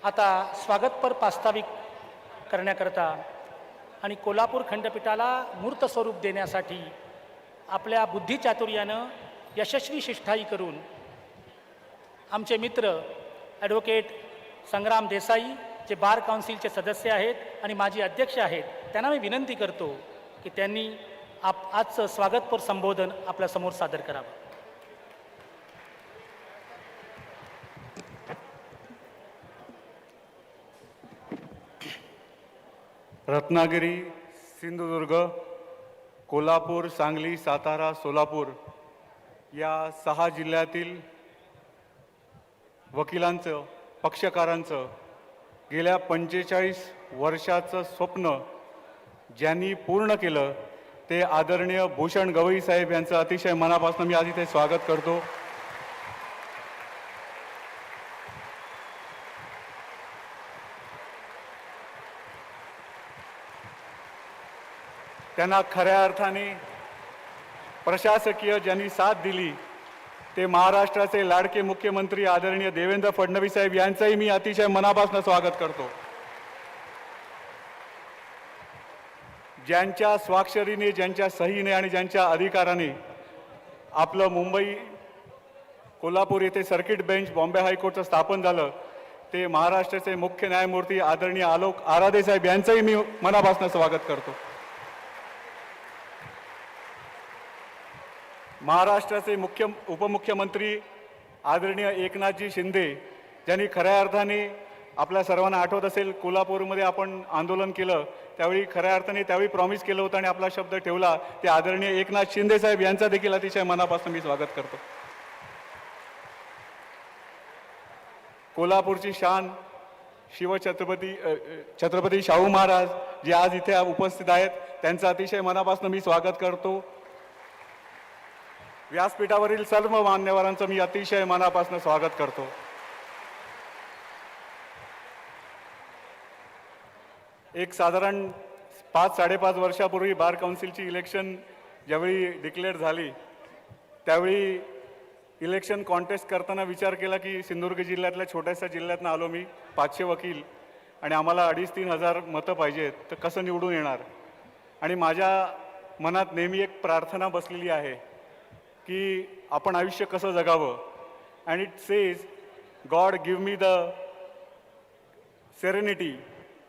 आता स्वागतपर प्रास्ताविक करण्याकरता आणि कोल्हापूर खंडपीठाला मूर्त स्वरूप देण्यासाठी आपल्या बुद्धिचातुर्यानं यशस्वी शिष्टाई करून आमचे मित्र ॲडव्होकेट संग्राम देसाई जे बार काउन्सिलचे सदस्य आहेत आणि माजी अध्यक्ष आहेत, त्यांना मी विनंती करतो की त्यांनी आजचं स्वागतपर संबोधन आपल्यासमोर सादर करावं. रत्नागिरी, सिंधुदुर्ग, कोल्हापूर, सांगली, सातारा, सोलापूर या 6 जिल्ह्यातील वकिलांचं, पक्षकारांचं गेल्या 45 वर्षाचं स्वप्न ज्यांनी पूर्ण केलं ते आदरणीय भूषण गवई साहेब यांचं अतिशय मनापासून मी आज इथे स्वागत करतो. त्यांना खऱ्या अर्थाने प्रशासकीय ज्यांनी साथ दिली ते महाराष्ट्राचे लाडके मुख्यमंत्री आदरणीय देवेंद्र फडणवीस साहेब यांचंही मी अतिशय मनापासून स्वागत करतो. ज्यांच्या स्वाक्षरीने, ज्यांच्या सहीने आणि ज्यांच्या अधिकाराने आपलं मुंबई कोल्हापूर येथे सर्किट बेंच बॉम्बे हायकोर्टचं स्थापन झालं ते महाराष्ट्राचे मुख्य न्यायमूर्ती आदरणीय आलोक आराधे साहेब यांचंही मी मनापासून स्वागत करतो. महाराष्ट्राचे उपमुख्यमंत्री आदरणीय एकनाथजी शिंदे ज्यांनी खऱ्या अर्थाने आपल्या सर्वांना आठवत असेल कोल्हापूरमध्ये आपण आंदोलन केलं त्यावेळी खऱ्या अर्थाने त्यावेळी प्रॉमिस केलं होतं आणि आपला शब्द ठेवला ते आदरणीय एकनाथ शिंदे साहेब यांचा देखील अतिशय मनापासून मी स्वागत करतो. कोल्हापूरची शान छत्रपती शाहू महाराज जे आज इथे उपस्थित आहेत त्यांचं अतिशय मनापासून मी स्वागत करतो. व्यासपीठावरील सर्व मान्यवरांचं मी अतिशय मनापासून स्वागत करतो. एक साधारण 5-5.5 वर्षापूर्वी बार काउन्सिलची इलेक्शन ज्यावेळी डिक्लेअर झाली त्यावेळी इलेक्शन कॉन्टेस्ट करताना विचार केला की सिंधुदुर्ग जिल्ह्यातल्या छोट्याशा जिल्ह्यातनं आलो मी, 500 वकील आणि आम्हाला 2,500-3,000 हजार मतं पाहिजेत, तर कसं निवडून येणार. आणि माझ्या मनात नेहमी एक प्रार्थना बसलेली आहे की आपण आयुष्य कसं जगावं. And it says God give me the serenity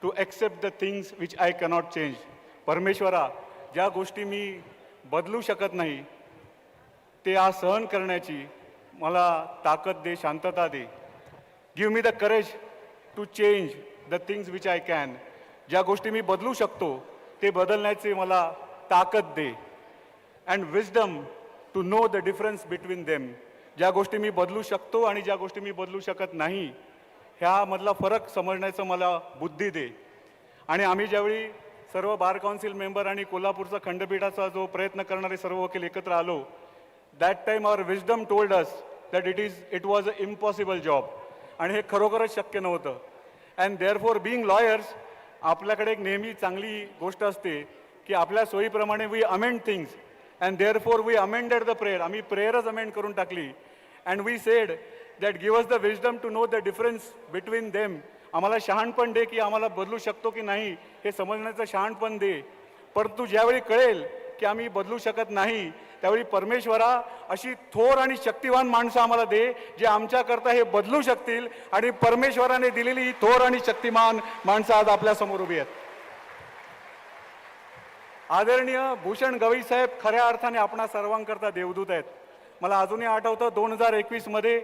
to accept the things which I cannot change. परमेश्वरा, ज्या गोष्टी मी बदलू शकत नाही ते आज सहन करण्याची मला ताकद दे, शांतता दे. Give me the courage to change the things which I can. ज्या गोष्टी मी बदलू शकतो ते बदलण्याची मला ताकद दे. And wisdom to know the difference between them. ज्या गोष्टी मी बदलू शकतो आणि ज्या गोष्टी मी बदलू शकत नाही ह्यामधला फरक समजण्याचं मला बुद्धी दे. आणि आम्ही ज्यावेळी सर्व बार काउन्सिल मेंबर आणि कोल्हापूरचा खंडपीठाचा जो प्रयत्न करणारे सर्व वकील एकत्र आलो, that time our wisdom told us that it was a impossible job. आणि हे खरोखरच शक्य नव्हतं. अँड देअरफॉर बिईंग लॉयर्स आपल्याकडे एक नेहमी चांगली गोष्ट असते की आपल्या सोयीप्रमाणे we amend things. And therefore we amended the prayer. आम्ही प्रेयरच अमेंड करून टाकली. And we said that give us the wisdom to know the difference between them. आम्हाला शहाणपण दे की आम्हाला बदलू शकतो की नाही हे समजण्याचं शहाणपण दे. परंतु ज्यावेळी कळेल की आम्ही बदलू शकत नाही त्यावेळी परमेश्वरा अशी थोर आणि शक्तिवान माणसं आम्हाला दे जे आमच्याकरता हे बदलू शकतील. आणि परमेश्वराने दिलेली ही थोर आणि शक्तिमान माणसं आज आपल्यासमोर उभी आहेत. आदरणीय भूषण गवई साहेब खऱ्या अर्थाने आपणा सर्वांकरता देवदूत आहेत. मला अजूनही आठवतं 2021 मध्ये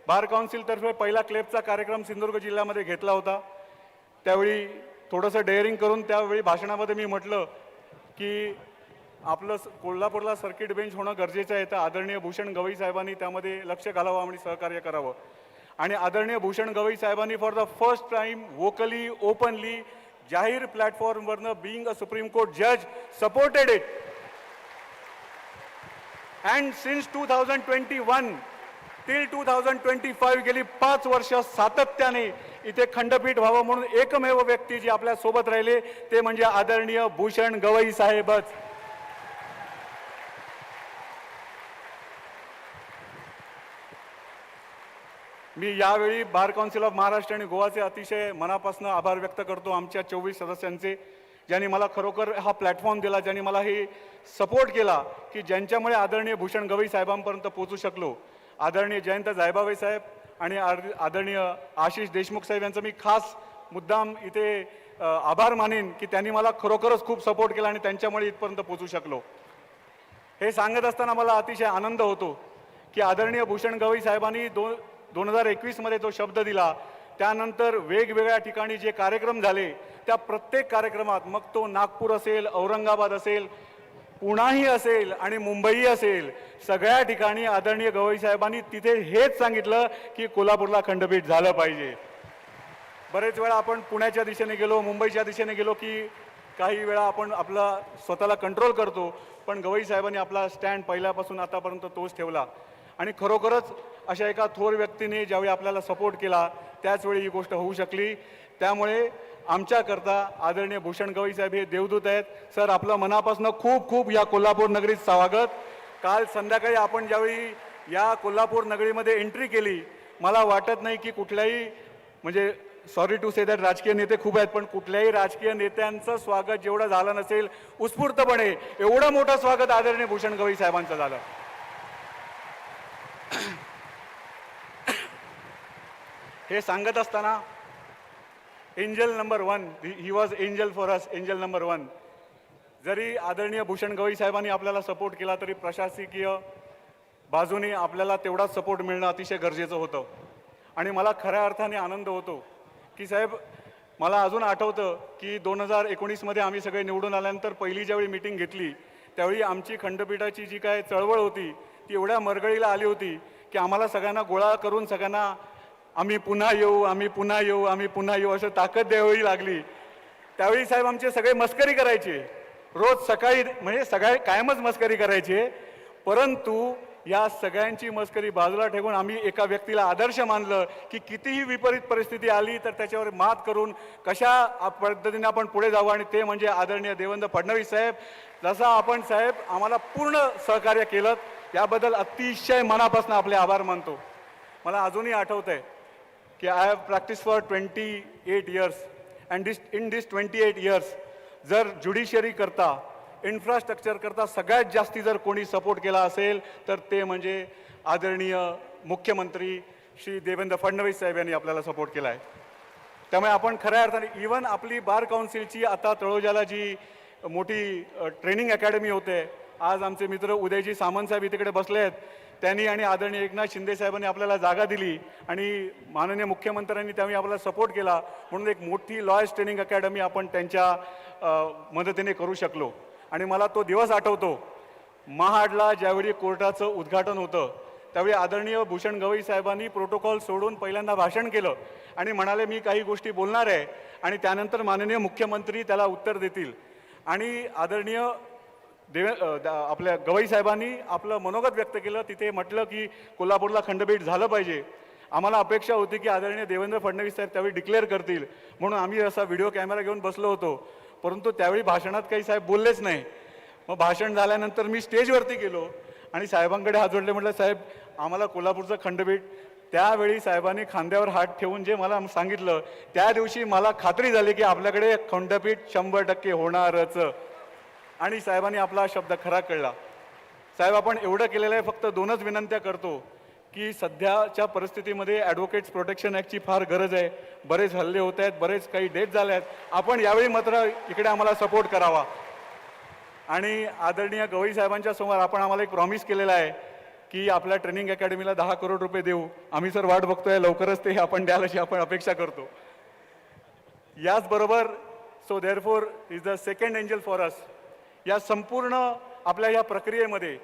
बार काउन्सिलतर्फे पहिला क्लेबचा कार्यक्रम सिंधुदुर्ग जिल्ह्यामध्ये घेतला होता. त्यावेळी थोडंसं डेअरिंग करून त्यावेळी भाषणामध्ये मी म्हटलं की आपलं कोल्हापूरला सर्किट बेंच होणं गरजेचं आहे, तर आदरणीय भूषण गवई साहेबांनी त्यामध्ये लक्ष घालावं आणि सहकार्य करावं. आणि आदरणीय भूषण गवई साहेबांनी for the first time vocally openly जाहीर प्लॅटफॉर्मवरनं बीइंग अ सुप्रीम कोर्ट जज supported it. And since 2021 till 2025 गेली 5 वर्ष सातत्याने इथे खंडपीठ व्हावं म्हणून एकमेव व्यक्ती जी आपल्या सोबत राहिले ते म्हणजे आदरणीय भूषण गवई साहेबच. मी यावेळी बार काउन्सिल ऑफ महाराष्ट्र आणि गोवाचे अतिशय मनापासून आभार व्यक्त करतो आमच्या 24 सदस्यांचे, ज्यांनी मला खरोखर हा प्लॅटफॉर्म दिला, ज्यांनी मला हे सपोर्ट केला की ज्यांच्यामुळे आदरणीय भूषण गवई साहेबांपर्यंत पोहोचू शकलो. आदरणीय जयंत जायभावे साहेब आणि आदरणीय आशिष देशमुख साहेब यांचं मी खास मुद्दाम इथे आभार मानेन की त्यांनी मला खरोखरच खूप सपोर्ट केला आणि त्यांच्यामुळे इथपर्यंत पोहोचू शकलो. हे सांगत असताना मला अतिशय आनंद होतो की आदरणीय भूषण गवई साहेबांनी 2021 तो शब्द दिला. त्यानंतर वेगवेगळ्या ठिकाणी जे कार्यक्रम झाले त्या प्रत्येक कार्यक्रमात, मग तो नागपूर असेल, औरंगाबाद असेल, पुणाही असेल आणि मुंबई असेल, सगळ्या ठिकाणी आदरणीय गवई साहेबांनी तिथे हेच सांगितलं की कोल्हापूरला खंडपीठ झालं पाहिजे. बरेच वेळा आपण पुण्याच्या दिशेने गेलो, मुंबईच्या दिशेने गेलो की काही वेळा आपण आपला स्वतःला कंट्रोल करतो, पण गवई साहेबांनी आपला स्टँड पहिल्यापासून आतापर्यंत तोच ठेवला. आणि खरोखरच अशा एका थोर व्यक्तीने ज्यावेळी आपल्याला सपोर्ट केला त्याचवेळी ही गोष्ट होऊ शकली. त्यामुळे आमच्याकरता आदरणीय भूषण गवई साहेब हे देवदूत आहेत. सर, आपलं मनापासून खूप खूप या कोल्हापूर नगरीत स्वागत. काल संध्याकाळी आपण ज्यावेळी या कोल्हापूर नगरीमध्ये एंट्री केली, मला वाटत नाही की कुठल्याही, म्हणजे सॉरी टू से दॅट, राजकीय नेते खूप आहेत, पण कुठल्याही राजकीय नेत्यांचं स्वागत जेवढं झालं नसेल उत्स्फूर्तपणे, एवढं मोठं स्वागत आदरणीय भूषण गवई साहेबांचं झालं. हे सांगत असताना angel number 1, he was angel for us, angel number 1. जरी आदरणीय भूषण गवई साहेबांनी आपल्याला सपोर्ट केला तरी प्रशासकीय बाजूने आपल्याला तेवढाच सपोर्ट मिळणं अतिशय गरजेचं होतं. आणि मला खऱ्या अर्थाने आनंद होतो की साहेब, मला अजून आठवतं की 2019 आम्ही सगळे निवडून आल्यानंतर पहिली ज्यावेळी मीटिंग घेतली त्यावेळी आमची खंडपीठाची जी काय चळवळ होती ती एवढ्या मरगळीला आली होती की आम्हाला सगळ्यांना गोळा करून सगळ्यांना आम्ही पुन्हा येऊ, आम्ही पुन्हा येऊ, आम्ही पुन्हा येऊ असं ताकद द्यावी लागली. त्यावेळी साहेब आमचे सगळे मस्करी करायचे, रोज सकाळी, म्हणजे सगळे कायमच मस्करी करायचे. परंतु या सगळ्यांची मस्करी बाजूला ठेवून आम्ही एका व्यक्तीला आदर्श मानलं की कितीही विपरीत परिस्थिती आली तर त्याच्यावर मात करून कशा पद्धतीने आपण पुढे जाऊ, आणि ते म्हणजे आदरणीय देवेंद्र फडणवीस साहेब. जसा आपण साहेब आम्हाला पूर्ण सहकार्य केलं याबद्दल अतिशय मनापासून आपले आभार मानतो. मला अजूनही आठवतं आहे की I have practice for 28 years and in this 28 years जर ज्युडिशियरी करता, इन्फ्रास्ट्रक्चर करता सगळ्यात जास्ती जर कोणी सपोर्ट केला असेल तर ते म्हणजे आदरणीय मुख्यमंत्री श्री देवेंद्र फडणवीस साहेब यांनी आपल्याला सपोर्ट केला आहे. त्यामुळे आपण खऱ्या अर्थाने इवन आपली बार काउन्सिलची आता तळोजाला जी मोठी ट्रेनिंग अकॅडमी होते, आज आमचे मित्र उदयजी सामंत साहेब इकडे बसले आहेत, त्यांनी आणि आदरणीय एकनाथ शिंदे साहेबांनी आपल्याला जागा दिली आणि माननीय मुख्यमंत्र्यांनी त्यावेळी आपल्याला सपोर्ट केला म्हणून एक मोठी लॉयर्स ट्रेनिंग अकॅडमी आपण त्यांच्या मदतीने करू शकलो. आणि मला तो दिवस आठवतो, महाडला ज्यावेळी कोर्टाचं उद्घाटन होतं त्यावेळी आदरणीय भूषण गवई साहेबांनी प्रोटोकॉल सोडून पहिल्यांदा भाषण केलं आणि म्हणाले मी काही गोष्टी बोलणार आहे आणि त्यानंतर माननीय मुख्यमंत्री त्याला उत्तर देतील. आणि आदरणीय आपल्या गवई साहेबांनी आपलं मनोगत व्यक्त केलं. तिथे म्हटलं की कोल्हापूरला खंडपीठ झालं पाहिजे. आम्हाला अपेक्षा होती की आदरणीय देवेंद्र फडणवीस साहेब त्यावेळी डिक्लेअर करतील म्हणून आम्ही असा व्हिडिओ कॅमेरा घेऊन बसलो होतो. परंतु त्यावेळी भाषणात काही साहेब बोललेच नाही. मग भाषण झाल्यानंतर मी स्टेजवरती गेलो आणि साहेबांकडे हात जोडले, म्हटलं साहेब आम्हाला कोल्हापूरचं खंडपीठ. त्यावेळी साहेबांनी खांद्यावर हात ठेवून जे मला सांगितलं त्या दिवशी मला खात्री झाली की आपल्याकडे खंडपीठ 100% होणारच. आणि साहेबांनी आपला शब्द खरा कळला. साहेब आपण एवढं केलेलं आहे, फक्त 2च विनंत्या करतो की सध्याच्या परिस्थितीमध्ये ॲडव्होकेट्स प्रोटेक्शन ॲक्टची फार गरज आहे. बरेच हल्ले होत आहेत, बरेच काही डेथ झाले आहेत. आपण यावेळी मात्र इकडे आम्हाला सपोर्ट करावा. आणि आदरणीय गवई साहेबांच्या समोर आपण आम्हाला एक प्रॉमिस केलेला आहे की आपल्या ट्रेनिंग अकॅडमीला 10 करोड रुपये देऊ. आम्ही सर वाट बघतोय, लवकरच ते आपण द्याल अशी आपण अपेक्षा करतो. याचबरोबर so therefore is the second angel for अस. या संपूर्ण आपल्या या प्रक्रियेमध्ये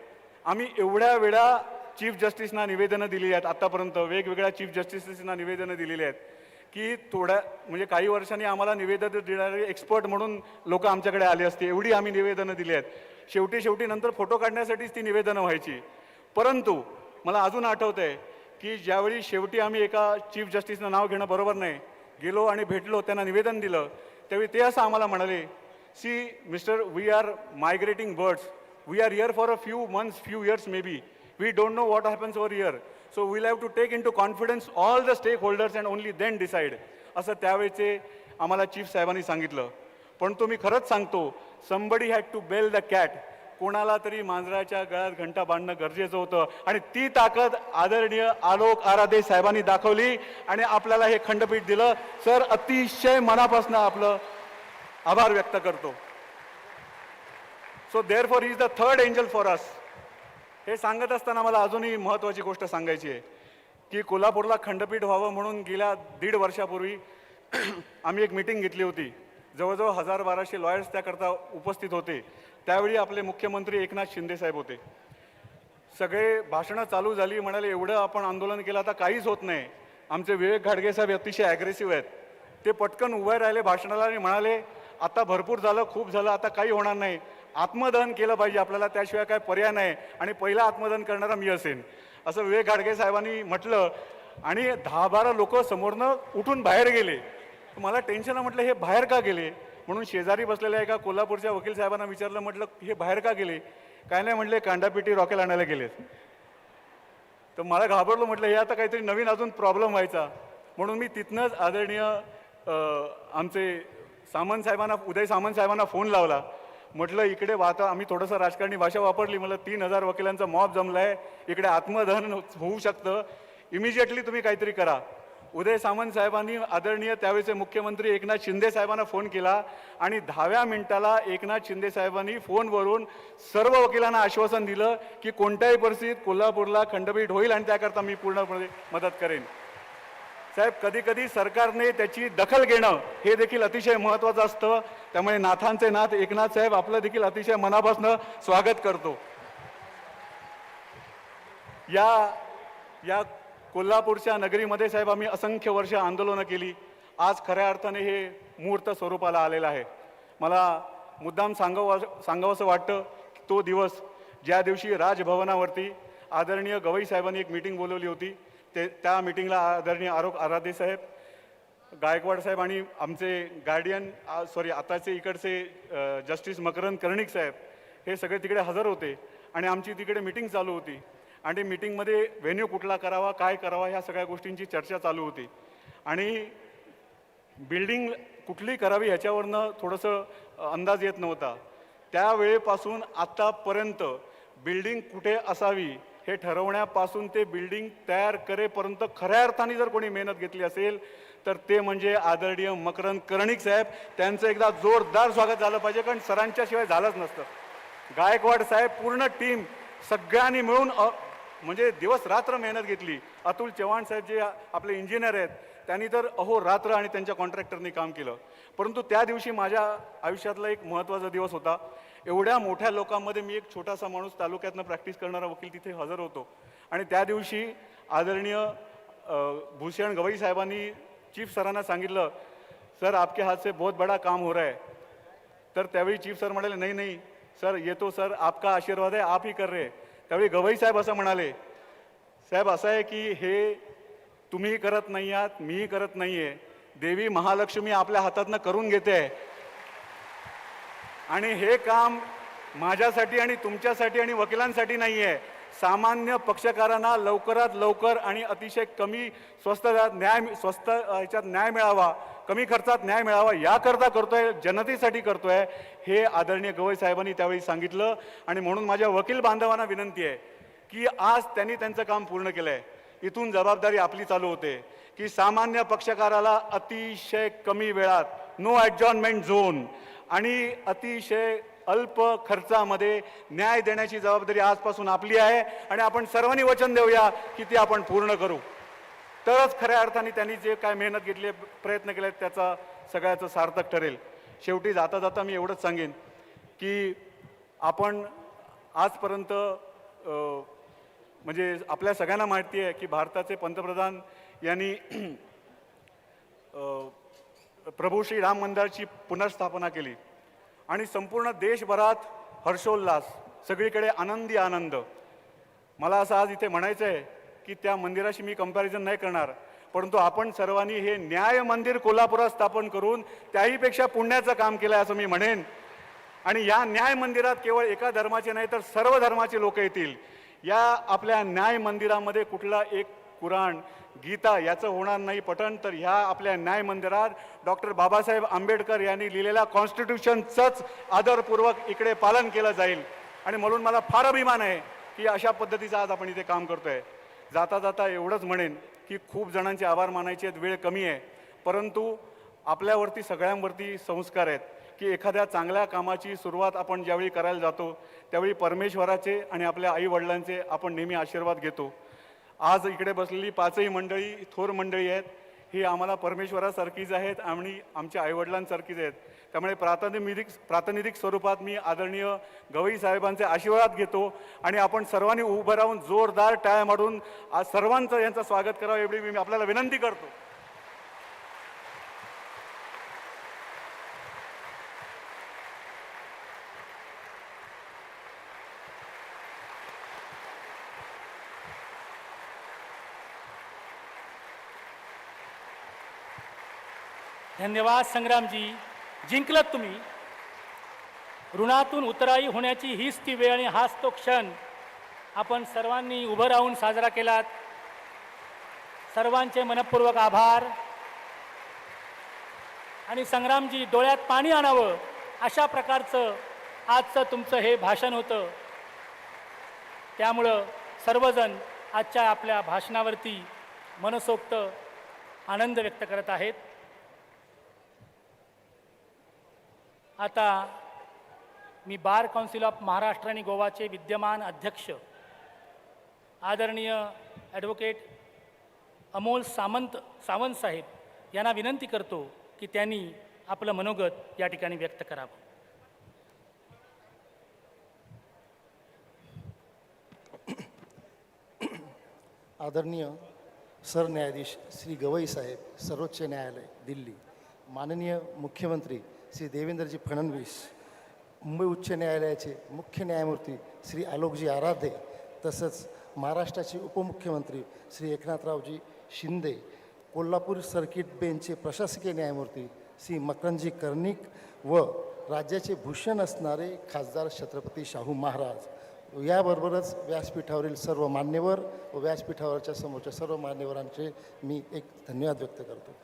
आम्ही एवढ्या वेळा चीफ जस्टिसना निवेदनं दिली आहेत, आतापर्यंत वेगवेगळ्या चीफ जस्टिसेसना निवेदनं दिलेली आहेत की थोड्या, म्हणजे काही वर्षांनी आम्हाला निवेदन देणारे एक्सपर्ट म्हणून लोक आमच्याकडे आले असते, एवढी आम्ही निवेदनं दिली आहेत. शेवटी नंतर फोटो काढण्यासाठीच ती निवेदनं व्हायची. परंतु मला अजून आठवतं आहे की ज्यावेळी शेवटी आम्ही एका चीफ जस्टिसनं नाव घेणं बरोबर नाही, गेलो आणि भेटलो, त्यांना निवेदन दिलं, त्यावेळी ते असं आम्हाला म्हणाले, see mister, we are migrating birds, we are here for a few months, few years may be, we don't know what happens over here. So we'll have to take into confidence all the stakeholders and only then decide, असं त्यावेळेचे आम्हाला chief साहेबांनी सांगितलं. पण तो मी खरंच सांगतो, somebody had to bell the cat. कोणाला तरी मांजराच्या गळ्यात घंटा बांधणं गरजेचं होतं आणि ती ताकद आदरणीय आलोक आराधे साहेबांनी दाखवली आणि आपल्याला हे खंडपीठ दिलं. सर, अतिशय मनापासून आपलं आभार व्यक्त करतो. So therefore is the third angel for us. हे सांगत असताना मला अजूनही महत्त्वाची गोष्ट सांगायची आहे की कोल्हापूरला खंडपीठ व्हावं म्हणून गेल्या 1.5 वर्षापूर्वी आम्ही एक मीटिंग घेतली होती. जवळजवळ 1000-1200 लॉयर्स त्याकरता उपस्थित होते. त्यावेळी आपले मुख्यमंत्री एकनाथ शिंदे साहेब होते. सगळे भाषणं चालू झाली, म्हणाले एवढं आपण आंदोलन केलं आता काहीच होत नाही. आमचे विवेक घाडगे साहेब अतिशय ॲग्रेसिव्ह आहेत. ते पटकन उभे राहिले भाषणाला आणि म्हणाले आता भरपूर झालं, खूप झालं, आता काही होणार नाही, आत्मदहन केलं पाहिजे आपल्याला, त्याशिवाय काय पर्याय नाही आणि पहिला आत्मदहन करणारा मी असेन, असं विवेक घाडगे साहेबांनी म्हटलं. आणि 10-12 लोक समोरनं उठून बाहेर गेले. मला टेन्शन, म्हटलं हे बाहेर का गेले, म्हणून शेजारी बसलेल्या एका कोल्हापूरच्या वकील साहेबांना विचारलं, म्हटलं हे बाहेर का गेले. काय नाही म्हटले, कांडापिटी रॉकेल आणायला गेलेत. तर मला घाबरलो, म्हटलं हे आता काहीतरी नवीन अजून प्रॉब्लेम व्हायचा. म्हणून मी तिथनंच आदरणीय आमचे सामंत साहेबांना, उदय सामंत साहेबांना फोन लावला. म्हटलं इकडे वाता, आम्ही थोडंसं राजकारणी भाषा वापरली, म्हटलं 3000 वकिलांचा मॉब जमला आहे, इकडे आत्मदहन होऊ शकतं, इमिजिएटली तुम्ही काहीतरी करा. उदय सामंत साहेबांनी आदरणीय त्यावेळेचे मुख्यमंत्री एकनाथ शिंदे साहेबांना फोन केला आणि 10व्या मिनिटाला एकनाथ शिंदे साहेबांनी फोनवरून सर्व वकिलांना आश्वासन दिलं की कोणत्याही परिस्थितीत कोल्हापूरला खंडपीठ होईल आणि त्याकरता मी पूर्णपणे मदत करेन. साहेब, कधी कधी सरकारने त्याची दखल घेणं हे देखील अतिशय महत्त्वाचं असतं. त्यामुळे नाथांचे नाथ एकनाथ साहेब आपलं देखील अतिशय मनापासून स्वागत करतो. या कोल्हापूरच्या नगरीमध्ये साहेब आम्ही असंख्य वर्ष आंदोलनं केली. आज खऱ्या अर्थाने हे मूर्त स्वरूपाला आलेलं आहे. मला मुद्दाम सांगावंसं वाटतं की तो दिवस ज्या दिवशी राजभवनावरती आदरणीय गवई साहेबांनी एक मीटिंग बोलवली होती, त्या मीटिंगला आदरणीय आलोक आराधे साहेब, गायकवाड साहेब आणि आमचे गार्डियन आताचे इकडचे जस्टिस मकरंद कर्णिक साहेब हे सगळे तिकडे हजर होते आणि आमची तिकडे मीटिंग चालू होती. आणि मीटिंगमध्ये व्हेन्यू कुठला करावा, काय करावा, ह्या सगळ्या गोष्टींची चर्चा चालू होती. आणि बिल्डिंग कुठली करावी ह्याच्यावरनं थोडंसं अंदाज येत नव्हता. त्यावेळेपासून आत्तापर्यंत बिल्डिंग कुठे असावी हे ठरवण्यापासून ते बिल्डिंग तयार करेपर्यंत खऱ्या अर्थाने जर कोणी मेहनत घेतली असेल तर ते म्हणजे आदरणीय मकरंद कर्णिक साहेब. त्यांचं एकदा जोरदार स्वागत झालं पाहिजे, कारण सरांच्या शिवाय झालंच नसतं. गायकवाड साहेब, पूर्ण टीम, सगळ्यांनी मिळून म्हणजे दिवस रात्र मेहनत घेतली. अतुल चव्हाण साहेब जे आपले इंजिनियर आहेत त्यांनी तर अहोरात्र आणि त्यांच्या कॉन्ट्रॅक्टरनी काम केलं. परंतु त्या दिवशी माझ्या आयुष्यातला एक महत्त्वाचा दिवस होता. एवढ्या मोठ्या लोकांमध्ये मी एक छोटासा माणूस, तालुक्यातनं प्रॅक्टिस करणारा वकील तिथे हजर होतो. आणि त्या दिवशी आदरणीय भूषण गवई साहेबांनी चीफ सरांना सांगितलं, सर आपके हाथ से बहुत बड़ा काम हो रहा है. तर त्यावेळी चीफ सर म्हणाले, नाही नाही सर, ये तो सर आपका आशीर्वाद है, आप ही कर रहे. त्यावेळी गवई साहेब असं म्हणाले, साहेब असं आहे की हे तुम्ही करत नाही आहात, मीही करत नाही आहे, देवी महालक्ष्मी आपल्या हातातनं करून घेते आहे. आणि हे काम माझ्यासाठी आणि तुमच्यासाठी आणि वकिलांसाठी नाही आहे, सामान्य पक्षकारांना लवकरात लवकर आणि अतिशय कमी स्वस्त ह्याच्यात न्याय मिळावा, कमी खर्चात न्याय मिळावा याकरता करतोय, जनतेसाठी करतोय, हे आदरणीय गवई साहेबांनी त्यावेळी सांगितलं. आणि म्हणून माझ्या वकील बांधवांना विनंती आहे की आज त्यांनी त्यांचं काम पूर्ण केलं आहे. इथून जबाबदारी आपली चालू होते की सामान्य पक्षकाराला अतिशय कमी वेळात, नो ॲडजॉर्नमेंट झोन आणि अतिशय अल्प खर्चामध्ये न्याय देण्याची जबाबदारी आजपासून आपली आहे. आणि आपण सर्वांनी वचन देऊया की ती आपण पूर्ण करू. तरच खऱ्या अर्थाने त्यांनी जे काय मेहनत घेतली, प्रयत्न केले, त्याचा सगळ्याचं सार्थक ठरेल. शेवटी जाता जाता मी एवढंच सांगेन की आपण आजपर्यंत म्हणजे आपल्या सगळ्यांना माहिती आहे की भारताचे पंतप्रधान यांनी प्रभू श्री राम मंदिराची पुनर्स्थापना केली आणि संपूर्ण देशभरात हर्षोल्लास, सगळीकडे आनंदी आनंद. मला असं आज इथे म्हणायचं आहे की त्या मंदिराशी मी कंपॅरिझन नाही करणार, परंतु आपण सर्वांनी हे न्याय मंदिर कोल्हापुरात स्थापन करून त्याहीपेक्षा पुण्याचं काम केलं आहे असं मी म्हणेन. आणि या न्याय मंदिरात केवळ एका धर्माचे नाही तर सर्व धर्माचे लोक येतील. या आपल्या न्याय मंदिरामध्ये कुठला एक कुराण गीता याचं होणार नाही पठण, तर ह्या आपल्या न्याय मंदिरात डॉक्टर बाबासाहेब आंबेडकर यांनी लिहिलेल्या कॉन्स्टिट्यूशनचंच आदरपूर्वक इकडे पालन केलं जाईल. आणि म्हणून मला फार अभिमान आहे की अशा पद्धतीचं आज आपण इथे काम करतोय. जाता जाता एवढंच म्हणेन की खूप जणांचे आभार मानायचे आहेत, वेळ कमी आहे, परंतु आपल्यावरती सगळ्यांवरती संस्कार आहेत की एखाद्या चांगल्या कामाची सुरुवात आपण ज्यावेळी करायला जातो त्यावेळी परमेश्वराचे आणि आपल्या आईवडिलांचे आपण नेहमी आशीर्वाद घेतो. आज इकडे बसलेली पाचही मंडळी थोर मंडळी आहेत, ही आम्हाला परमेश्वरासारखीच आहेत आणि आमच्या आईवडिलांसारखीच आहेत. त्यामुळे प्रातिनिधिक स्वरूपात मी आदरणीय गवई साहेबांचे आशीर्वाद घेतो आणि आपण सर्वांनी उभं राहून जोरदार टाळ्या मारून आज सर्वांचं यांचं स्वागत करावं एवढी मी आपल्याला विनंती करतो. धन्यवाद संग्रामजी, जिंकलत तुम्ही. ऋणातून उतराई होण्याची हीच ती वेळ आणि हाच तो क्षण आपण सर्वांनी उभं राहून साजरा केलात. सर्वांचे मनपूर्वक आभार. आणि संग्रामजी, डोळ्यात पाणी आणावं अशा प्रकारचं आजचं तुमचं हे भाषण होतं. त्यामुळं सर्वजण आजच्या आपल्या भाषणावरती मनसोक्त आनंद व्यक्त करत आहेत. आता मी बार काउन्सिल ऑफ महाराष्ट्र आणि गोवाचे विद्यमान अध्यक्ष आदरणीय ॲडव्होकेट अमोल सावंत साहेब यांना विनंती करतो की त्यांनी आपलं मनोगत या ठिकाणी व्यक्त करावं. आदरणीय सरन्यायाधीश श्री गवई साहेब, सर्वोच्च न्यायालय दिल्ली, माननीय मुख्यमंत्री श्री देवेंद्रजी फडणवीस, मुंबई उच्च न्यायालयाचे मुख्य न्यायमूर्ती श्री आलोकजी आराधे, तसंच महाराष्ट्राचे उपमुख्यमंत्री श्री एकनाथरावजी शिंदे, कोल्हापूर सर्किट बेंचचे प्रशासकीय न्यायमूर्ती श्री मकरंदजी कर्णिक व राज्याचे भूषण असणारे खासदार छत्रपती शाहू महाराज, याबरोबरच व्यासपीठावरील सर्व मान्यवर व व्यासपीठावरच्या समोरच्या सर्व मान्यवरांचे मी एक धन्यवाद व्यक्त करतो.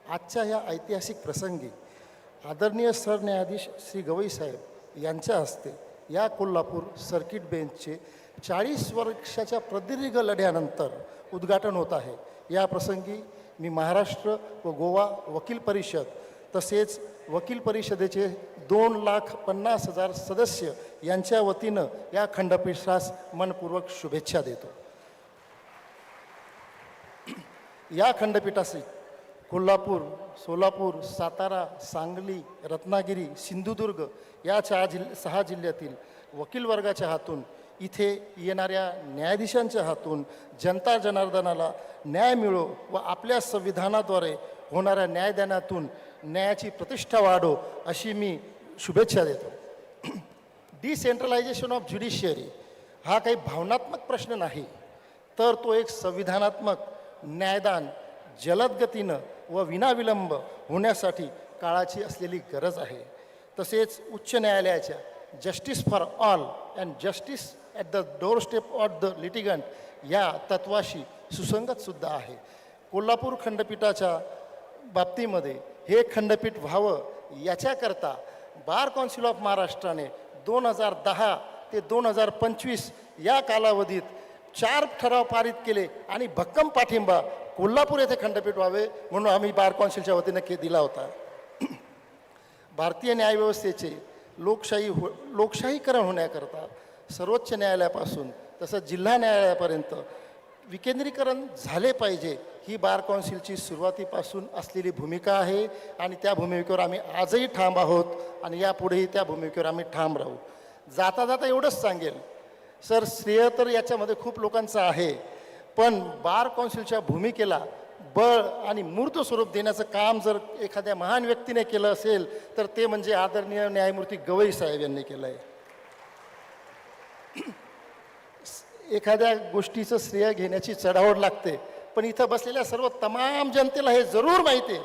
आजच्या ह्या ऐतिहासिक प्रसंगी आदरणीय सरन्यायाधीश श्री गवई साहेब यांच्या हस्ते या कोल्हापूर सर्किट बेंचचे 40 वर्षाच्या प्रदीर्घ लढ्यानंतर उद्घाटन होत आहे. या प्रसंगी मी महाराष्ट्र व गोवा वकील परिषद तसेच वकील परिषदेचे 2,50,000 सदस्य यांच्या वतीनं या खंडपीठास मनपूर्वक शुभेच्छा देतो. या खंडपीठाशी कोल्हापूर, सोलापूर, सातारा, सांगली, रत्नागिरी, सिंधुदुर्ग या 6 जिल्ह्यातील वकील वर्गाच्या हातून इथे येणाऱ्या न्यायाधीशांच्या हातून जनता जनार्दनाला न्याय मिळो व आपल्या संविधानाद्वारे होणाऱ्या न्यायदानातून न्यायाची प्रतिष्ठा वाढो अशी मी शुभेच्छा देतो. डिसेंट्रलायझेशन ऑफ ज्युडिशियरी हा काही भावनात्मक प्रश्न नाही, तर तो एक संविधानात्मक न्यायदान जलद गतीनं व विनाविलंब होण्यासाठी काळाची असलेली गरज आहे. तसेच उच्च न्यायालयाच्या justice for all and justice at the doorstep of the litigant या तत्वाशी सुसंगतसुद्धा आहे. कोल्हापूर खंडपीठाच्या बाबतीमध्ये हे खंडपीठ व्हावं याच्याकरता बार काउन्सिल ऑफ महाराष्ट्राने 2010 ते 2025 या कालावधीत 4 ठराव पारित केले आणि भक्कम पाठिंबा कोल्हापूर येथे खंडपीठ व्हावे म्हणून आम्ही बार काउन्सिलच्या वतीनं दिला होता. भारतीय न्यायव्यवस्थेचे लोकशाहीकरण होण्याकरता सर्वोच्च न्यायालयापासून तसंच जिल्हा न्यायालयापर्यंत विकेंद्रीकरण झाले पाहिजे ही बार काउन्सिलची सुरुवातीपासून असलेली भूमिका आहे आणि त्या भूमिकेवर आम्ही आजही ठाम आहोत आणि यापुढेही त्या भूमिकेवर आम्ही ठाम राहू. जाता जाता एवढंच सांगेल सर, श्रेय तर याच्यामध्ये खूप लोकांचं आहे, पण बार काउन्सिलच्या भूमिकेला बळ आणि मूर्त स्वरूप देण्याचं काम जर एखाद्या महान व्यक्तीने केलं असेल तर ते म्हणजे आदरणीय न्यायमूर्ती गवई साहेब यांनी केलं आहे. एखाद्या गोष्टीचं श्रेय घेण्याची चढाओढ लागते, पण इथं बसलेल्या सर्व तमाम जनतेला हे जरूर माहिती आहे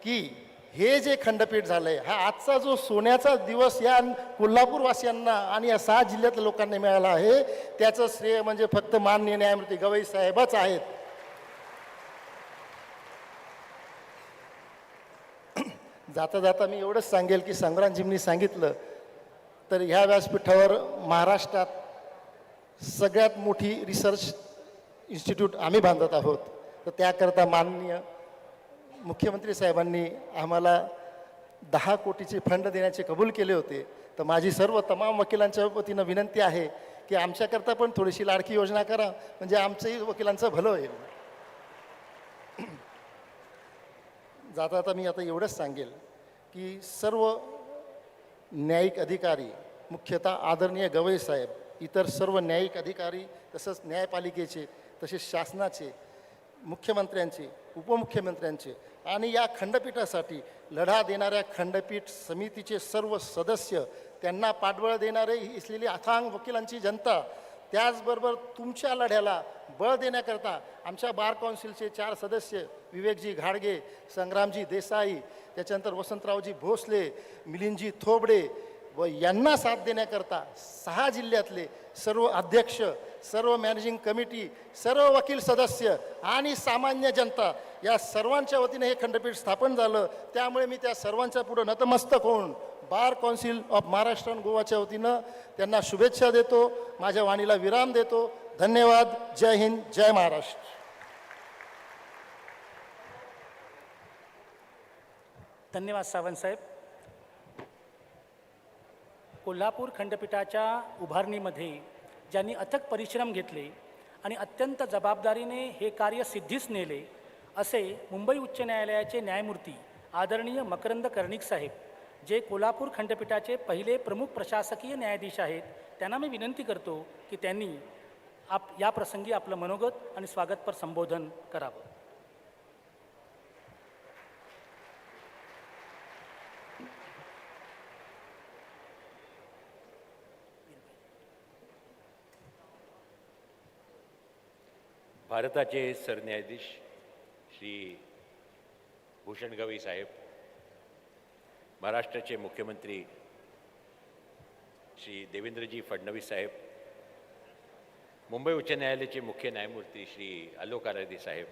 की हे जे खंडपीठ झालंय, हा आजचा जो सोन्याचा दिवस या कोल्हापूरवासियांना आणि या 6 जिल्ह्यातल्या लोकांना मिळाला आहे, त्याचं श्रेय म्हणजे फक्त माननीय न्यायमूर्ती गवई साहेबच आहेत. जाता जाता मी एवढंच सांगेल की संग्रामजींनी सांगितलं तर ह्या व्यासपीठावर महाराष्ट्रात सगळ्यात मोठी रिसर्च इन्स्टिट्यूट आम्ही बांधत आहोत. तर त्याकरता माननीय मुख्यमंत्री साहेबांनी आम्हाला 10 कोटीचे फंड देण्याचे कबूल केले होते. तर माझी सर्व तमाम वकिलांच्या वतीनं विनंती आहे की आमच्याकरता पण थोडीशी लाडकी योजना करा, म्हणजे आमचंही वकिलांचं भलं होईल. जाता जाता मी आता एवढंच सांगेल की सर्व न्यायिक अधिकारी, मुख्यतः आदरणीय गवई साहेब, इतर सर्व न्यायिक अधिकारी, तसंच न्यायपालिकेचे, तसेच शासनाचे, मुख्यमंत्र्यांचे, उपमुख्यमंत्र्यांचे आणि या खंडपीठासाठी लढा देणाऱ्या खंडपीठ समितीचे सर्व सदस्य, त्यांना पाठबळ देणारे असलेली अथांग वकिलांची जनता, त्याचबरोबर तुमच्या लढ्याला बळ देण्याकरता आमच्या बार काउन्सिलचे 4 सदस्य विवेकजी घाडगे, संग्रामजी देसाई, त्याच्यानंतर वसंतरावजी भोसले, मिलिंदजी थोबडे व यांना साथ देण्याकरता 6 जिल्ह्यातले सर्व अध्यक्ष, सर्व मॅनेजिंग कमिटी, सर्व वकील सदस्य आणि सामान्य जनता, या सर्वांच्या वतीने हे खंडपीठ स्थापन झालं. त्यामुळे मी त्या सर्वांच्या पुढं नतमस्तक होऊन बार काउन्सिल ऑफ महाराष्ट्र आणि गोवाच्या वतीनं त्यांना शुभेच्छा देतो, माझ्या वाणीला विराम देतो. धन्यवाद. जय हिंद, जय महाराष्ट्र. धन्यवाद सावंतसाहेब. कोल्हापूर खंडपीठाच्या उभारणीमध्ये ज्यांनी अथक परिश्रम घेतले आणि अत्यंत जबाबदारीने हे कार्य सिद्धीस नेले, असे मुंबई उच्च न्यायालयाचे न्यायमूर्ती आदरणीय मकरंद कर्णिक साहेब, जे कोल्हापूर खंडपीठाचे पहिले प्रमुख प्रशासकीय न्यायाधीश आहेत, त्यांना मी विनंती करतो की त्यांनी या प्रसंगी आपलं मनोगत आणि स्वागतपर संबोधन करावं. भारताचे सरन्यायाधीश श्री भूषण गवई साहेब, महाराष्ट्राचे मुख्यमंत्री श्री देवेंद्रजी फडणवीस साहेब, मुंबई उच्च न्यायालयाचे मुख्य न्यायमूर्ती श्री आलोक आराधे साहेब,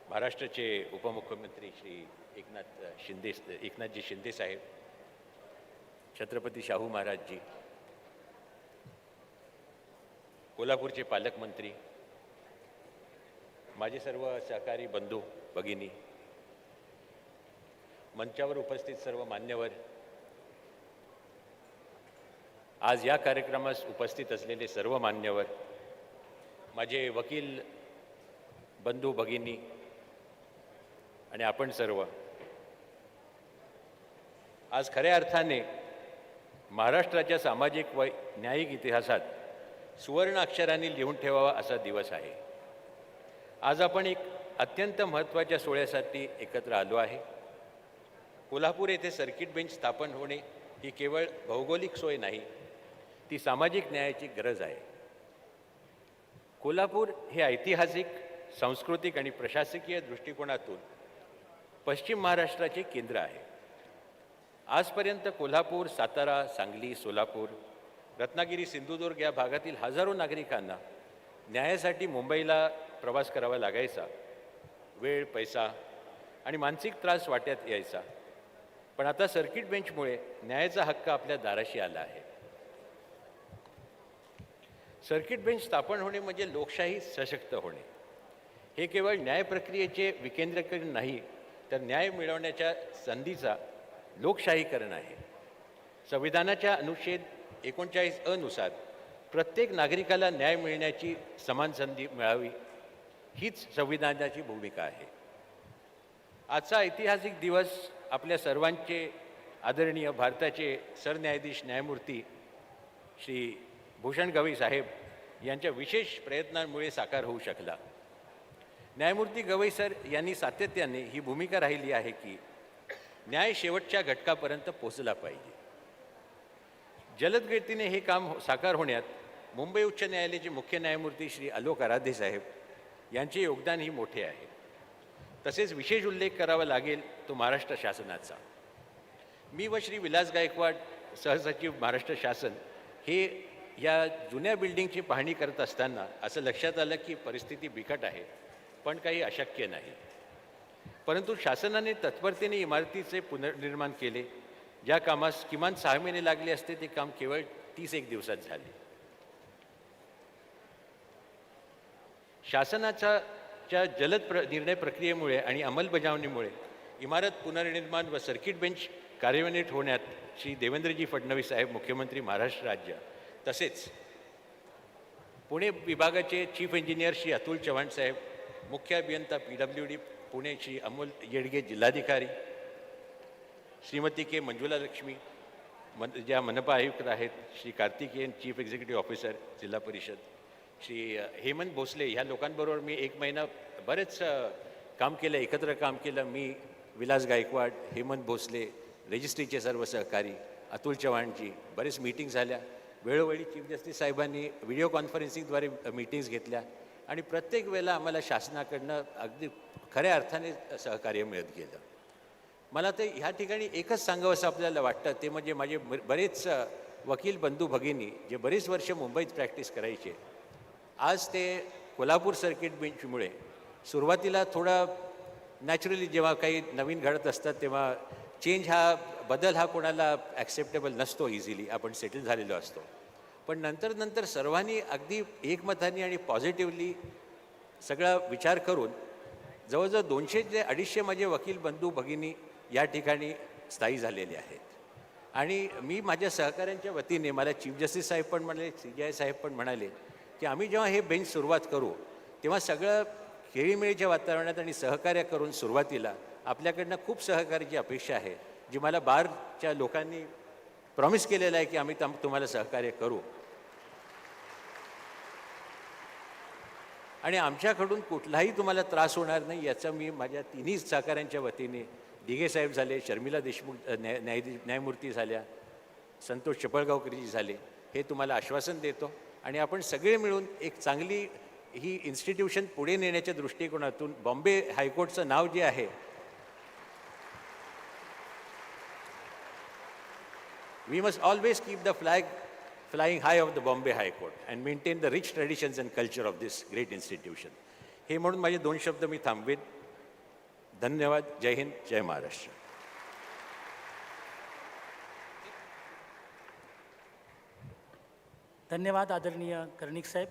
महाराष्ट्राचे उपमुख्यमंत्री श्री एकनाथजी शिंदे साहेब, छत्रपती शाहू महाराजजी, कोल्हापूरचे पालकमंत्री, माझे सर्व सहकारी बंधू भगिनी, मंचावर उपस्थित सर्व मान्यवर, आज या कार्यक्रमास उपस्थित असलेले सर्व मान्यवर, माझे वकील बंधू भगिनी आणि आपण सर्व, आज खऱ्या अर्थाने महाराष्ट्राच्या सामाजिक व न्यायिक इतिहासात सुवर्ण अक्षरांनी लिहून ठेवावा असा दिवस आहे. आज आपण एक अत्यंत महत्त्वाच्या सोहळ्यासाठी एकत्र आलो आहे. कोल्हापूर येथे सर्किट बेंच स्थापन होणे ही केवळ भौगोलिक सोय नाही, ती सामाजिक न्यायाची गरज आहे. कोल्हापूर हे ऐतिहासिक, सांस्कृतिक आणि प्रशासकीय दृष्टिकोनातून पश्चिम महाराष्ट्राचे केंद्र आहे. आजपर्यंत कोल्हापूर, सातारा, सांगली, सोलापूर, रत्नागिरी, सिंधुदुर्ग या भागातील हजारो नागरिकांना न्यायासाठी मुंबईला प्रवास करावा लागायचा. वेळ, पैसा आणि मानसिक त्रास वाट्यात यायचा. पण आता सर्किट बेंचमुळे न्यायाचा हक्क आपल्या दाराशी आला आहे. सर्किट बेंच स्थापन होणे म्हणजे लोकशाही सशक्त होणे. हे केवळ न्याय प्रक्रियेचे विकेंद्रीकरण नाही, तर न्याय मिळवण्याच्या संधीचा लोकशाहीकरण आहे. संविधानाच्या अनुच्छेद 39 नुसार प्रत्येक नागरिकाला न्याय मिळण्याची समान संधी मिळावी, हीच संविधानाची भूमिका आहे. आजचा ऐतिहासिक दिवस आपल्या सर्वांचे आदरणीय भारताचे सरन्यायाधीश न्यायमूर्ती श्री भूषण गवई साहेब यांच्या विशेष प्रयत्नांमुळे साकार होऊ शकला. न्यायमूर्ती गवई सर यांनी सातत्याने ही भूमिका राहिली आहे की न्याय शेवटच्या घटकापर्यंत पोहोचला पाहिजे. जलदगतीने हे काम साकार होण्यात मुंबई उच्च न्यायालयाचे मुख्य न्यायमूर्ती श्री आलोक आराधे साहेब यांचे योगदानही मोठे आहे. तसेच विशेष उल्लेख करावा लागेल तो महाराष्ट्र शासनाचा. मी व श्री विलास गायकवाड सहसचिव महाराष्ट्र शासन हे या जुन्या बिल्डिंगची पाहणी करत असताना असं लक्षात आलं की परिस्थिती बिकट आहे, पण काही अशक्य नाही. परंतु शासनाने तत्परतेने इमारतीचे पुनर्निर्माण केले. ज्या कामास किमान 6 महिने लागले असते ते काम केवळ 31 दिवसात झाले. शासनाच्या जलद निर्णय प्रक्रियेमुळे आणि अंमलबजावणीमुळे इमारत पुनर्निर्माण व सर्किट बेंच कार्यान्वित होण्यात श्री देवेंद्रजी फडणवीस साहेब मुख्यमंत्री महाराष्ट्र राज्य, तसेच पुणे विभागाचे चीफ इंजिनियर श्री अतुल चव्हाण साहेब, मुख्य अभियंता PWD पुणे श्री अमोल येडगे जिल्हाधिकारी, श्रीमती के मंजुला लक्ष्मी ज्या मनपा आयुक्त आहेत, Shri Karthikeyan chief executive officer जिल्हा परिषद, श्री हेमंत भोसले ह्या लोकांबरोबर मी 1 महिना बरेच काम केलं, एकत्र काम केलं. मी, विलास गायकवाड, हेमंत भोसले, रजिस्ट्रीचे सर्व सहकारी, अतुल चव्हाणजी, बरेच मीटिंग झाल्या. वेळोवेळी चीफ जस्टिस साहेबांनी व्हिडिओ कॉन्फरन्सिंगद्वारे मीटिंग्स घेतल्या आणि प्रत्येक वेळेला आम्हाला शासनाकडनं अगदी खऱ्या अर्थाने सहकार्य मिळत गेलं. मला ते ह्या ठिकाणी एकच सांगावं असं आपल्याला वाटतं, ते म्हणजे माझे बरेच वकील बंधू भगिनी जे बरेच वर्ष मुंबईत प्रॅक्टिस करायचे, आज ते कोल्हापूर सर्किट बेंचमुळे सुरुवातीला थोडा नॅचरली जेव्हा काही नवीन घडत असतात तेव्हा बदल हा कोणाला ॲक्सेप्टेबल नसतो इझिली, आपण सेटल झालेलो असतो. पण नंतर सर्वांनी अगदी एकमताने आणि पॉझिटिव्हली सगळा विचार करून जवळजवळ 200 ते 250 माझे वकील बंधू भगिनी या ठिकाणी स्थायी झालेले आहेत. आणि मी माझ्या सहकाऱ्यांच्या वतीने, मला चीफ जस्टिस साहेब पण म्हणाले, CJI साहेब पण म्हणाले की आम्ही जेव्हा हे बेंच सुरुवात करू तेव्हा सगळं खेळीमेळीच्या वातावरणात आणि सहकार्य करून सुरुवातीला आपल्याकडनं खूप सहकार्याची अपेक्षा आहे, जी मला बारच्या लोकांनी प्रॉमिस केलेलं आहे की आम्ही तुम्हाला सहकार्य करू. आणि आमच्याकडून कुठलाही तुम्हाला त्रास होणार नाही याचं मी माझ्या तिन्ही सहकाऱ्यांच्या वतीने, दिघे साहेब झाले, शर्मिला देशमुख न्यायमूर्ती झाल्या, संतोष चपळगावकरजी झाले, हे तुम्हाला आश्वासन देतो. आणि आपण सगळे मिळून एक चांगली ही इन्स्टिट्यूशन पुढे नेण्याच्या दृष्टिकोनातून बॉम्बे हायकोर्टचं नाव जे आहे, we must always keep the flag flying high of the Bombay High Court and maintain the rich traditions and culture of this great institution. हे म्हणून माझे 2 शब्द मी थांबवेन. धन्यवाद. जय हिंद, जय महाराष्ट्र. धन्यवाद आदरणीय कर्णिक साहेब.